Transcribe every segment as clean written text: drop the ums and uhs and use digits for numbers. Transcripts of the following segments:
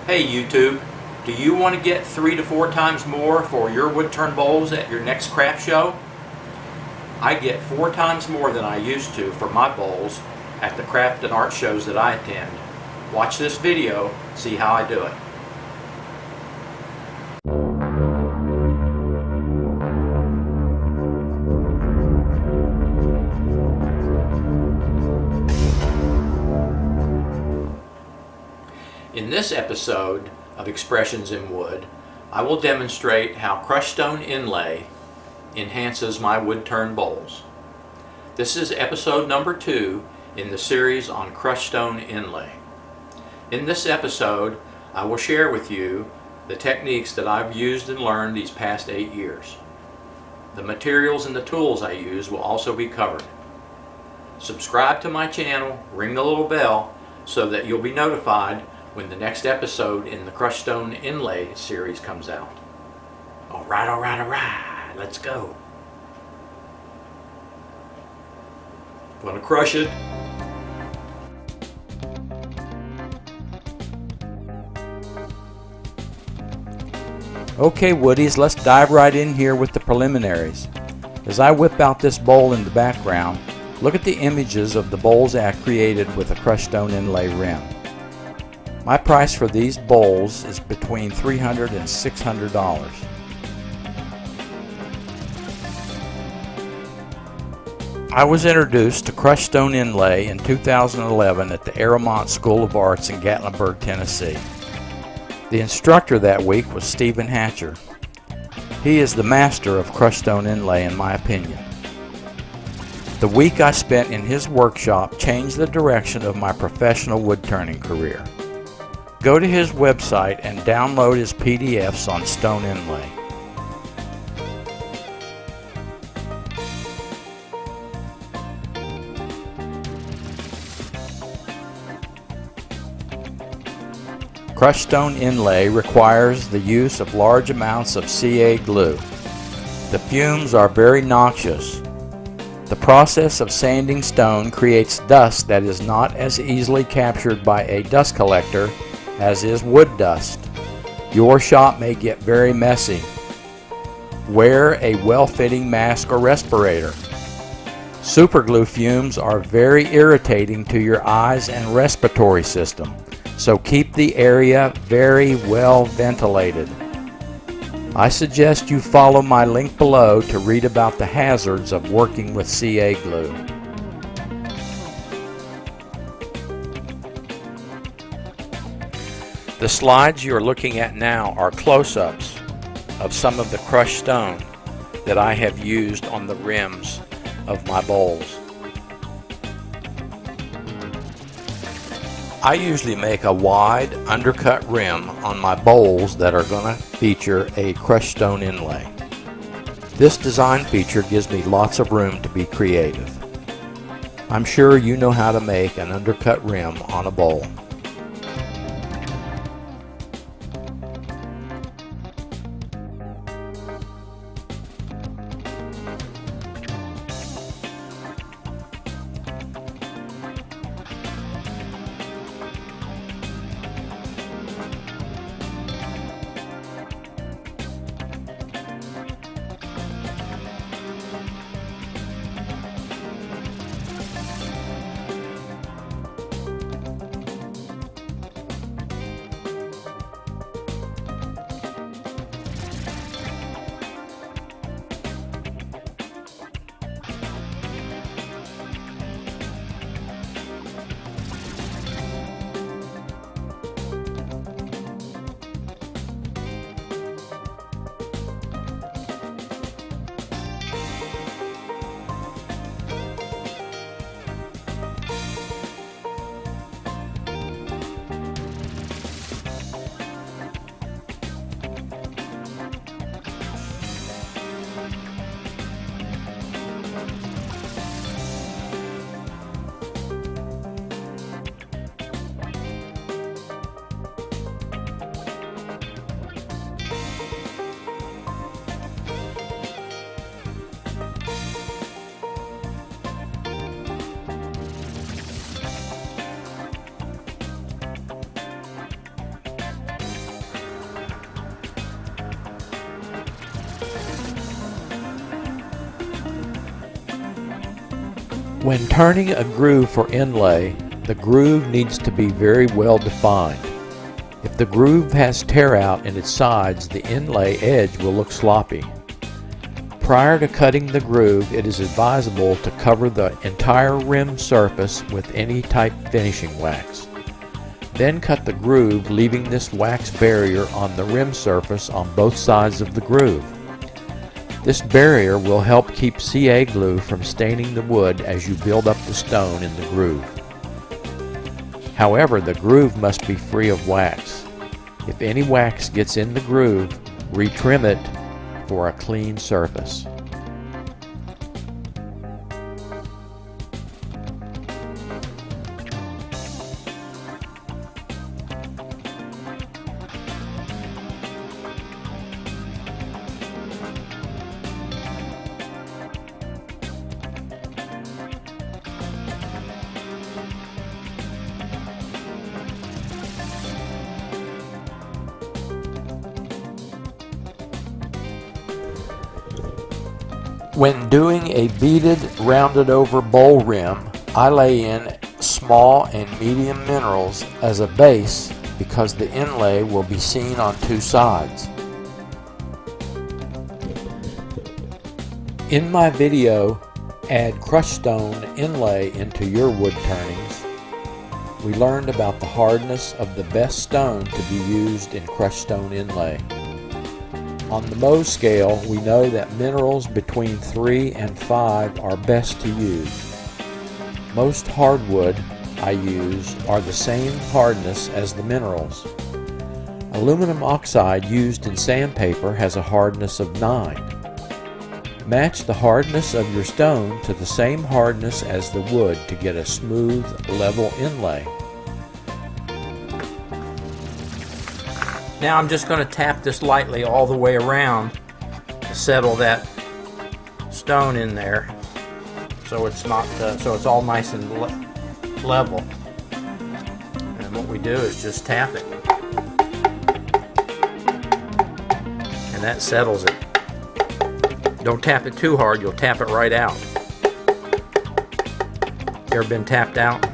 Hey YouTube, do you want to get 3 to 4 times more for your wood turn bowls at your next craft show? I get 4 times more than I used to for my bowls at the craft and art shows that I attend. Watch this video, see how I do it. In this episode of Expressions in Wood, I will demonstrate how crushed stone inlay enhances my wood turn bowls. This is episode number 2 in the series on crushed stone inlay. In this episode, I will share with you the techniques that I've used and learned these past 8 years. The materials and the tools I use will also be covered. Subscribe to my channel, ring the little bell so that you'll be notified when the next episode in the crushed stone inlay series comes out. Alright, let's go. Gonna crush it. Okay Woodies, let's dive right in here with the preliminaries. As I whip out this bowl in the background, look at the images of the bowls I created with a crushed stone inlay rim. My price for these bowls is between $300 and $600. I was introduced to crushed stone inlay in 2011 at the Aramont School of Arts in Gatlinburg, Tennessee. The instructor that week was Stephen Hatcher. He is the master of crushed stone inlay in my opinion. The week I spent in his workshop changed the direction of my professional wood turning career. Go to his website and download his PDFs on stone inlay. Crushed stone inlay requires the use of large amounts of CA glue. The fumes are very noxious. The process of sanding stone creates dust that is not as easily captured by a dust collector as is wood dust. Your shop may get very messy. Wear a well-fitting mask or respirator. Superglue fumes are very irritating to your eyes and respiratory system, so keep the area very well ventilated. I suggest you follow my link below to read about the hazards of working with CA glue. The slides you are looking at now are close-ups of some of the crushed stone that I have used on the rims of my bowls. I usually make a wide undercut rim on my bowls that are going to feature a crushed stone inlay. This design feature gives me lots of room to be creative. I'm sure you know how to make an undercut rim on a bowl. When turning a groove for inlay, the groove needs to be very well defined. If the groove has tear out in its sides, the inlay edge will look sloppy. Prior to cutting the groove, it is advisable to cover the entire rim surface with any type finishing wax. Then cut the groove, leaving this wax barrier on the rim surface on both sides of the groove. This barrier will help keep CA glue from staining the wood as you build up the stone in the groove. However, the groove must be free of wax. If any wax gets in the groove, retrim it for a clean surface. When doing a beaded rounded over bowl rim, I lay in small and medium minerals as a base because the inlay will be seen on two sides. In my video, Add Crushed Stone Inlay into Your Wood Turnings, we learned about the hardness of the best stone to be used in crushed stone inlay. On the Mohs scale, we know that minerals between 3 and 5 are best to use. Most hardwood I use are the same hardness as the minerals. Aluminum oxide used in sandpaper has a hardness of 9. Match the hardness of your stone to the same hardness as the wood to get a smooth, level inlay. Now I'm just going to tap this lightly all the way around to settle that stone in there, so it's not so it's all nice and level. And what we do is just tap it, and that settles it. Don't tap it too hard; you'll tap it right out. Ever been tapped out?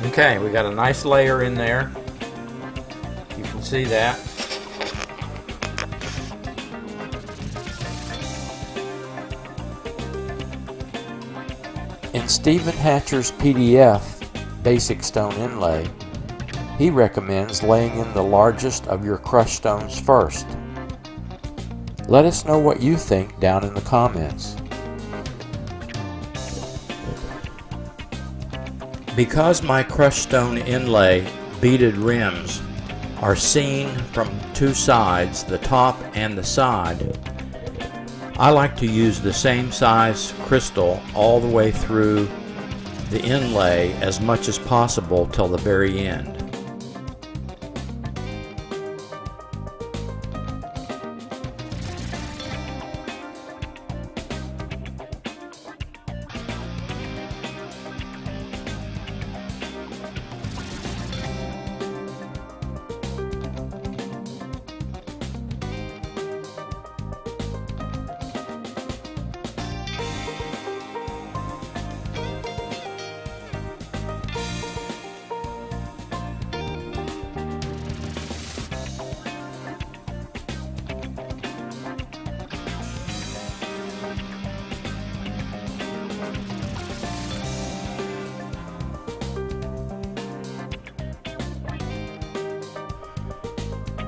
Okay, we got a nice layer in there. You can see that. In Stephen Hatcher's PDF, Basic Stone Inlay, he recommends laying in the largest of your crushed stones first. Let us know what you think down in the comments. Because my crushed stone inlay beaded rims are seen from two sides, the top and the side, I like to use the same size crystal all the way through the inlay as much as possible till the very end.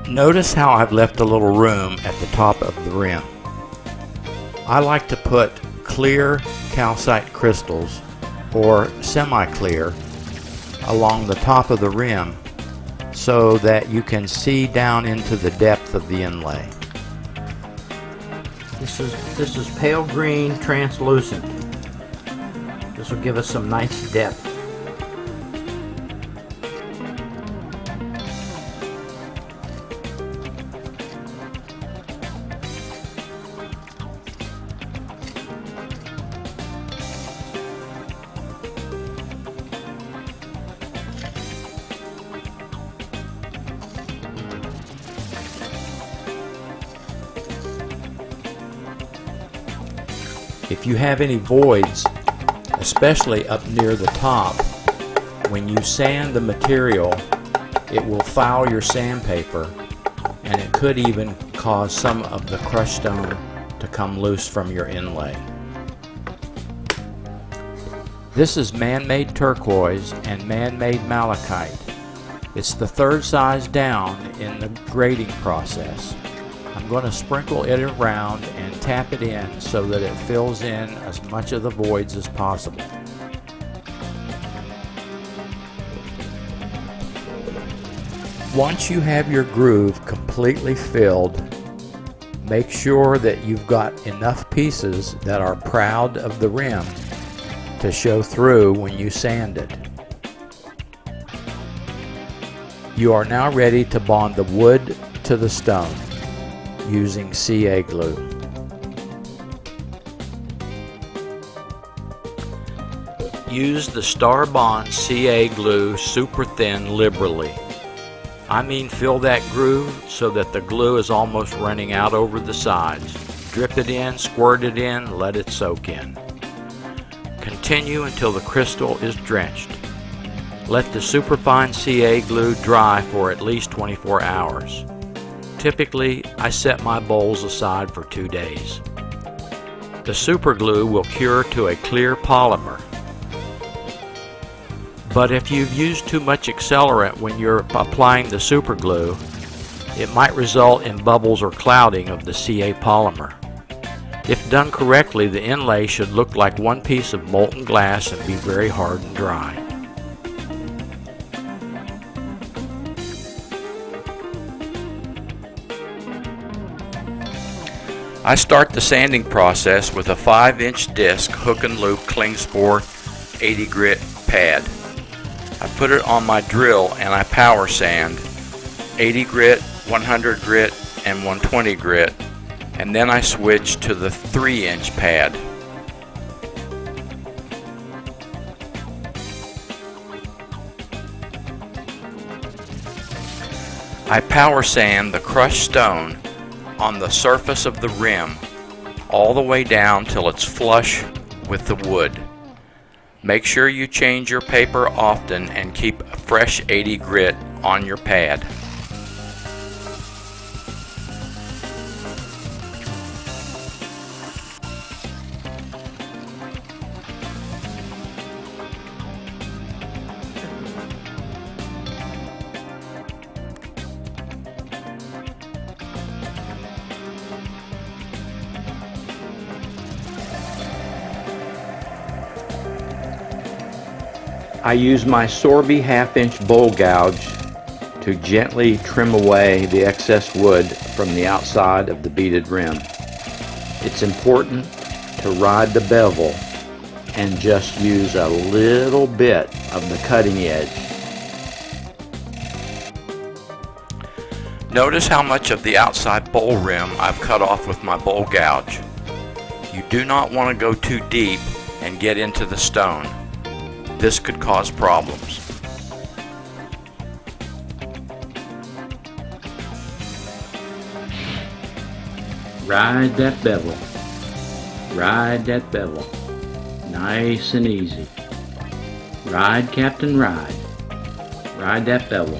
Notice how I've left a little room at the top of the rim. I like to put clear calcite crystals or semi-clear along the top of the rim so that you can see down into the depth of the inlay. This is pale green translucent. This will give us some nice depth. If you have any voids, especially up near the top, when you sand the material, it will foul your sandpaper, and it could even cause some of the crushed stone to come loose from your inlay. This is man-made turquoise and man-made malachite. It's the third size down in the grading process. I'm going to sprinkle it around and tap it in so that it fills in as much of the voids as possible. Once you have your groove completely filled, make sure that you've got enough pieces that are proud of the rim to show through when you sand it. You are now ready to bond the wood to the stone using CA glue. Use the Starbond CA glue super thin liberally. I mean, fill that groove so that the glue is almost running out over the sides. Drip it in, squirt it in, let it soak in. Continue until the crystal is drenched. Let the superfine CA glue dry for at least 24 hours. Typically, I set my bowls aside for 2 days. The super glue will cure to a clear polymer. But if you've used too much accelerant when you're applying the super glue, it might result in bubbles or clouding of the CA polymer. If done correctly, the inlay should look like one piece of molten glass and be very hard and dry. I start the sanding process with a 5-inch disc hook and loop Klingspor 80 grit pad. I put it on my drill and I power sand 80 grit, 100 grit, and 120 grit, and then I switch to the 3-inch pad. I power sand the crushed stone on the surface of the rim all the way down till it's flush with the wood. Make sure you change your paper often and keep a fresh 80 grit on your pad. I use my Sorby 1/2-inch bowl gouge to gently trim away the excess wood from the outside of the beaded rim. It's important to ride the bevel and just use a little bit of the cutting edge. Notice how much of the outside bowl rim I've cut off with my bowl gouge. You do not want to go too deep and get into the stone. This could cause problems. Ride that bevel. Ride that bevel. Nice and easy. Ride, Captain, ride. Ride that bevel.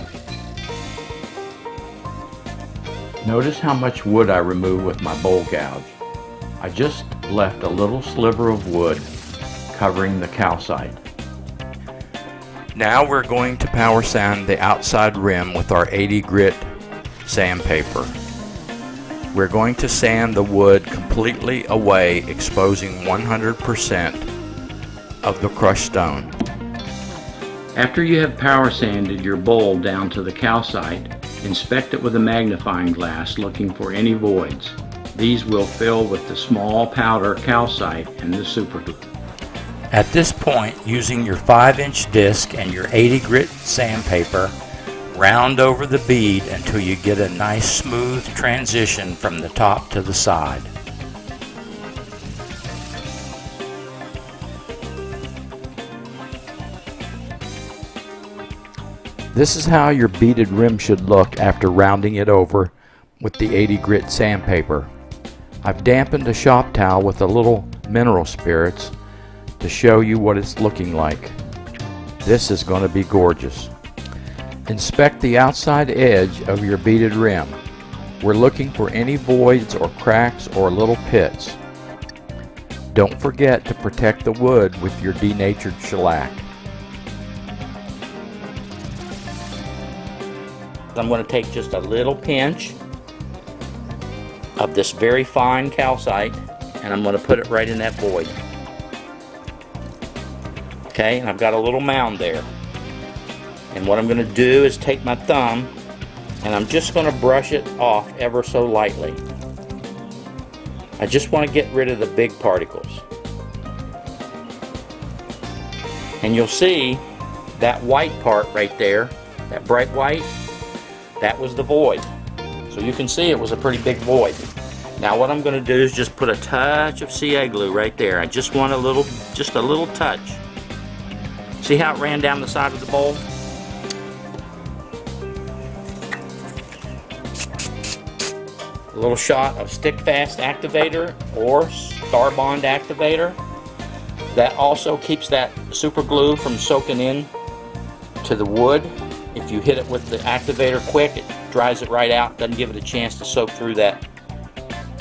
Notice how much wood I removed with my bowl gouge. I just left a little sliver of wood covering the calcite. Now we're going to power sand the outside rim with our 80 grit sandpaper. We're going to sand the wood completely away, exposing 100% of the crushed stone. After you have power sanded your bowl down to the calcite, inspect it with a magnifying glass looking for any voids. These will fill with the small powder calcite and the superglue. At this point, using your 5-inch disc and your 80 grit sandpaper, round over the bead until you get a nice smooth transition from the top to the side. This is how your beaded rim should look after rounding it over with the 80 grit sandpaper. I've dampened the shop towel with a little mineral spirits to show you what it's looking like. This is going to be gorgeous. Inspect the outside edge of your beaded rim. We're looking for any voids or cracks or little pits. Don't forget to protect the wood with your denatured shellac. I'm going to take just a little pinch of this very fine calcite and I'm going to put it right in that void. Okay, and I've got a little mound there. And what I'm going to do is take my thumb and I'm just going to brush it off ever so lightly. I just want to get rid of the big particles. And you'll see that white part right there, that bright white, that was the void. So you can see it was a pretty big void. Now what I'm going to do is just put a touch of CA glue right there. I just want just a little touch. See how it ran down the side of the bowl? A little shot of stick fast activator or Starbond activator. That also keeps that super glue from soaking in to the wood. If you hit it with the activator quick, it dries it right out, doesn't give it a chance to soak through that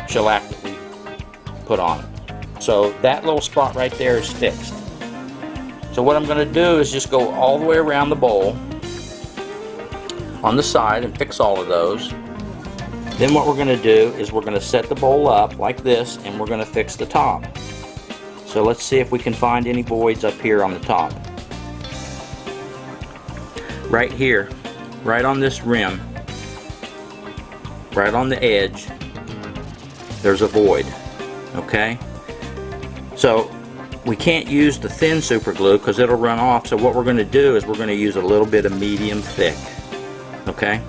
shellac that we put on it. So that little spot right there is fixed. So what I'm going to do is just go all the way around the bowl on the side and fix all of those. Then what we're going to do is we're going to set the bowl up like this and we're going to fix the top. So let's see if we can find any voids up here on the top. Right here, right on this rim, right on the edge, there's a void. Okay? So we can't use the thin super glue because it'll run off. So what we're going to do is we're going to use a little bit of medium thick. Okay?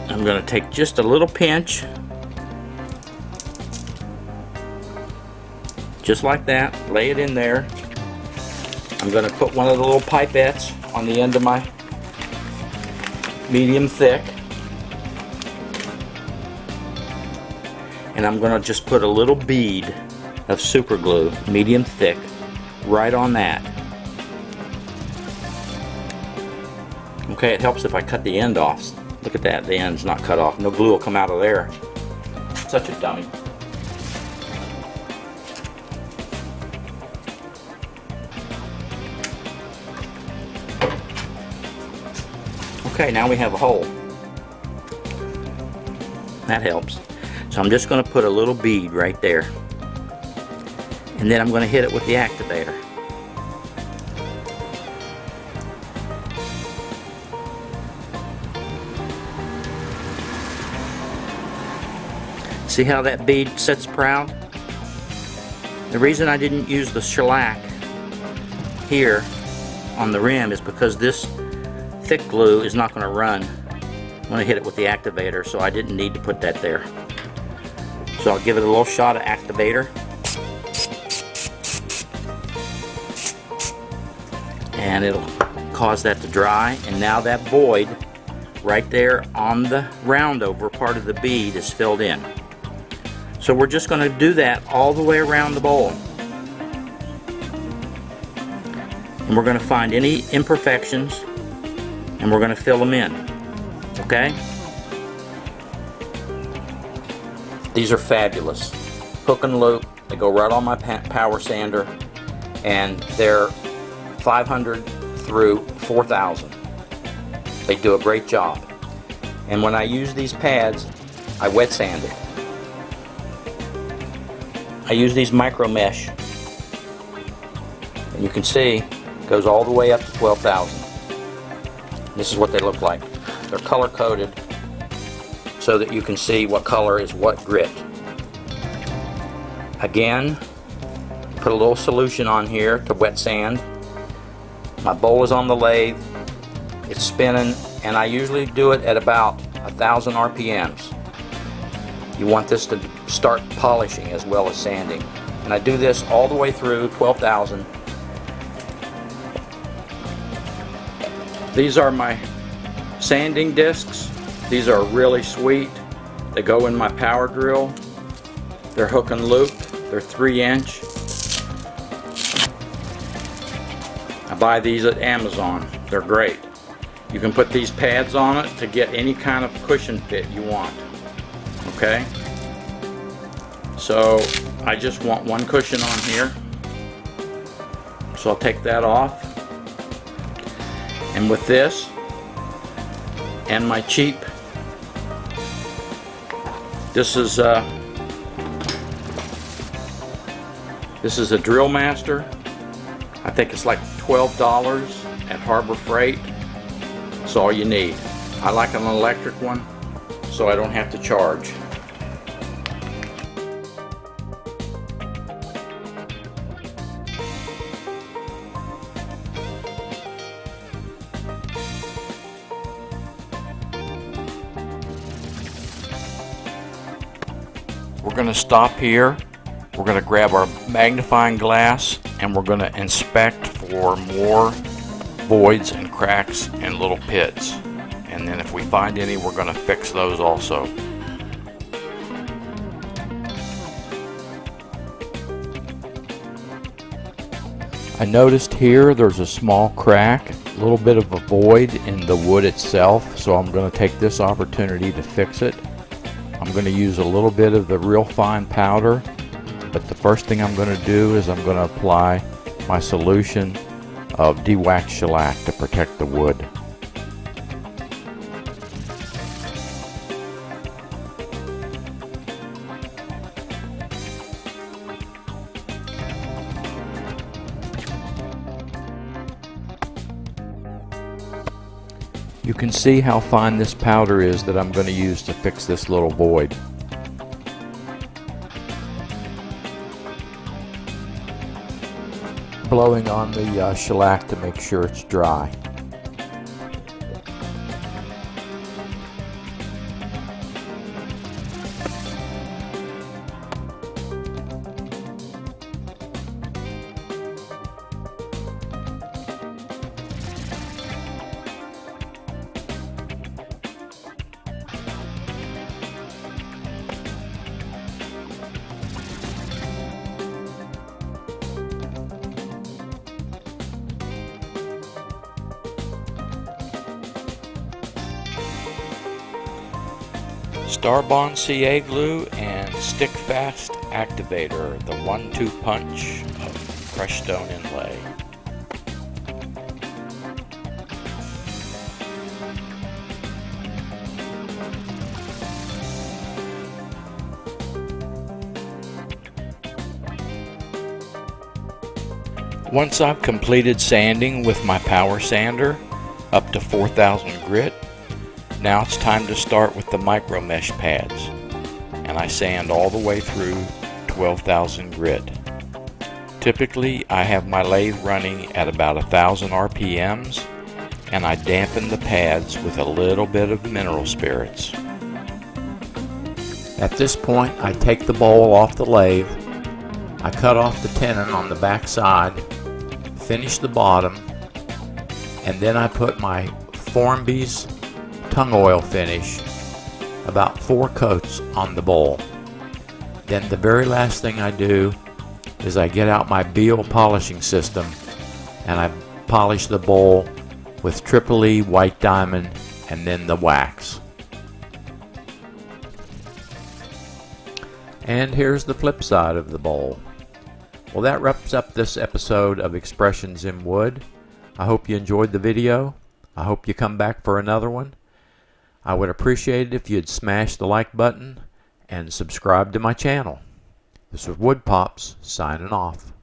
I'm going to take just a little pinch, just like that, lay it in there. I'm going to put one of the little pipettes on the end of my medium thick, and I'm going to just put a little bead of super glue, medium thick, right on that. Okay, it helps if I cut the end off. Look at that, the end's not cut off. No glue will come out of there. Such a dummy. Okay, now we have a hole. That helps. So I'm just going to put a little bead right there. And then I'm going to hit it with the activator. See how that bead sits proud? The reason I didn't use the shellac here on the rim is because this thick glue is not going to run when I hit it with the activator, so I didn't need to put that there. So I'll give it a little shot of activator. And it'll cause that to dry, and now that void right there on the roundover part of the bead is filled in. So we're just going to do that all the way around the bowl. And we're going to find any imperfections and we're going to fill them in. Okay? These are fabulous. Hook and loop. They go right on my power sander, and they're 500 through 4,000. They do a great job. And when I use these pads, I wet sand it. I use these micro mesh, and you can see it goes all the way up to 12,000. This is what they look like. They're color coded so that you can see what color is what grit. Again, put a little solution on here to wet sand. My bowl is on the lathe, it's spinning, and I usually do it at about 1,000 RPMs. You want this to start polishing as well as sanding. And I do this all the way through 12,000. These are my sanding discs. These are really sweet. They go in my power drill. They're hook and loop. They're 3-inch. I buy these at Amazon. They're great. You can put these pads on it to get any kind of cushion fit you want. Okay? So I just want one cushion on here. So I'll take that off. And with this and my cheap, this is a Drill Master. I think it's like $12 at Harbor Freight. That's all you need. I like an electric one so I don't have to charge. We're going to stop here. We're going to grab our magnifying glass and we're going to inspect for more voids and cracks and little pits. And then if we find any, we're going to fix those also. I noticed here there's a small crack, a little bit of a void in the wood itself, so I'm going to take this opportunity to fix it. I'm going to use a little bit of the real fine powder, but the first thing I'm going to do is I'm going to apply my solution of dewaxed shellac to protect the wood. You can see how fine this powder is that I'm going to use to fix this little void. Blowing on the shellac to make sure it's dry. Starbond CA glue and stick fast activator, the 1-2 punch of crushed stone inlay. Once I've completed sanding with my power sander up to 4000 grit, now it's time to start with the micro mesh pads, and I sand all the way through 12,000 grit. Typically I have my lathe running at about 1000 RPMs, and I dampen the pads with a little bit of mineral spirits. At this point I take the bowl off the lathe, I cut off the tenon on the back side, finish the bottom, and then I put my Sorby's tung oil finish, about 4 coats on the bowl. Then the very last thing I do is I get out my Beal polishing system and I polish the bowl with Triple E white diamond and then the wax. And here's the flip side of the bowl. Well, that wraps up this episode of Expressions in Wood. I hope you enjoyed the video. I hope you come back for another one. I would appreciate it if you'd smash the like button and subscribe to my channel. This is Woodpops signing off.